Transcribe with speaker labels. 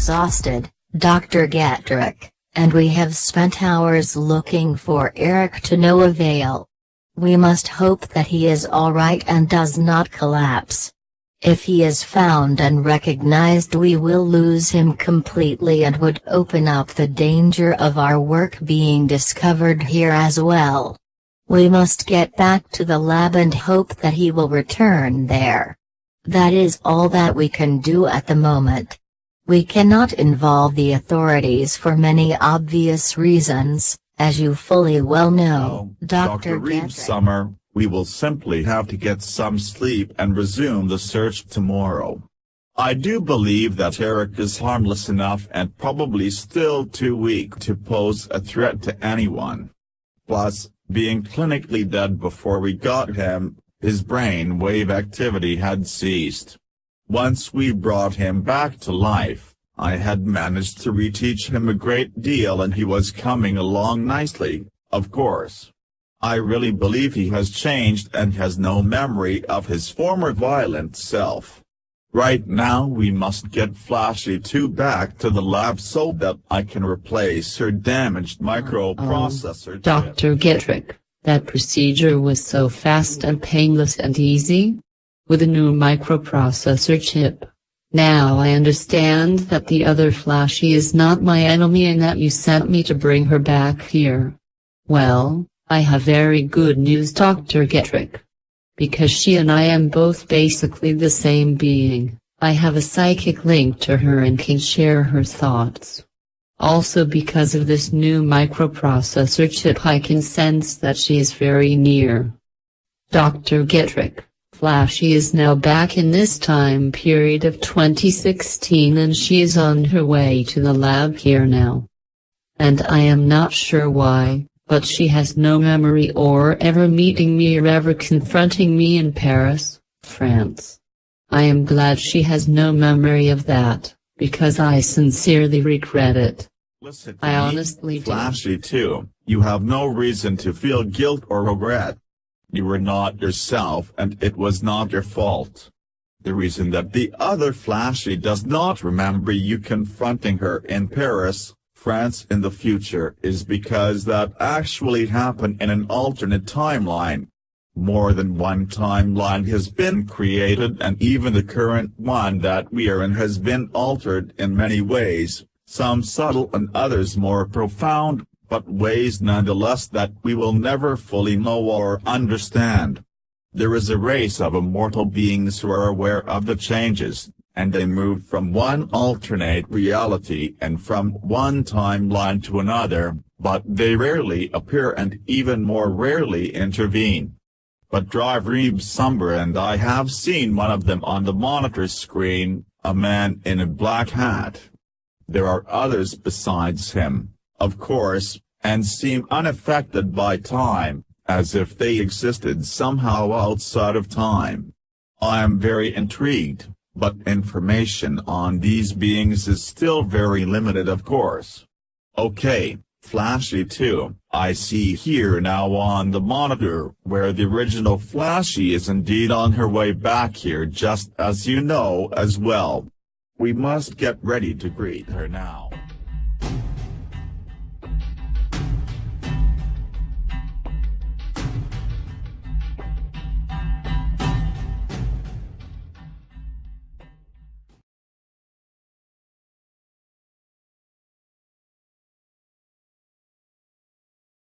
Speaker 1: exhausted, Dr. Getrick, and we have spent hours looking for Eric to no avail. We must hope that he is alright and does not collapse. If he is found and recognized, we will lose him completely and would open up the danger of our work being discovered here as well. We must get back to the lab and hope that he will return there. That is all that we can do at the moment. We cannot involve the authorities for many obvious reasons, as you fully well know, Dr.
Speaker 2: Reeves Summer. We will simply have to get some sleep and resume the search tomorrow. I do believe that Eric is harmless enough and probably still too weak to pose a threat to anyone. Plus, being clinically dead before we got him, his brain wave activity had ceased. Once we brought him back to life, I had managed to reteach him a great deal and he was coming along nicely, of course. I really believe he has changed and has no memory of his former violent self. Right now we must get Flashy 2 back to the lab so that I can replace her damaged microprocessor chip.
Speaker 3: Dr. Getrick, that procedure was so fast and painless and easy? With a new microprocessor chip. Now I understand that the other Flashy is not my enemy and that you sent me to bring her back here. Well, I have very good news, Dr. Getrick. Because she and I am both basically the same being, I have a psychic link to her and can share her thoughts. Also because of this new microprocessor chip I can sense that she is very near. Dr. Getrick, Flashy is now back in this time period of 2016 and she is on her way to the lab here now. And I am not sure why, but she has no memory or ever meeting me or ever confronting me in Paris, France. I am glad she has no memory of that, because I sincerely regret it.
Speaker 2: Listen,
Speaker 3: I honestly do.
Speaker 2: Flashy 2, you have no reason to feel guilt or regret. You were not yourself and it was not your fault. The reason that the other Flashy does not remember you confronting her in Paris, France in the future is because that actually happened in an alternate timeline. More than one timeline has been created and even the current one that we are in has been altered in many ways, some subtle and others more profound, but ways nonetheless that we will never fully know or understand. There is a race of immortal beings who are aware of the changes, and they move from one alternate reality and from one timeline to another, but they rarely appear and even more rarely intervene. But Dr. Reeves Summer and I have seen one of them on the monitor screen, a man in a black hat. There are others besides him, of course, and seem unaffected by time, as if they existed somehow outside of time. I am very intrigued, but information on these beings is still very limited, of course. Okay, Flashy 2, I see here now on the monitor where the original Flashy is indeed on her way back here, just as you know as well. We must get ready to greet her now.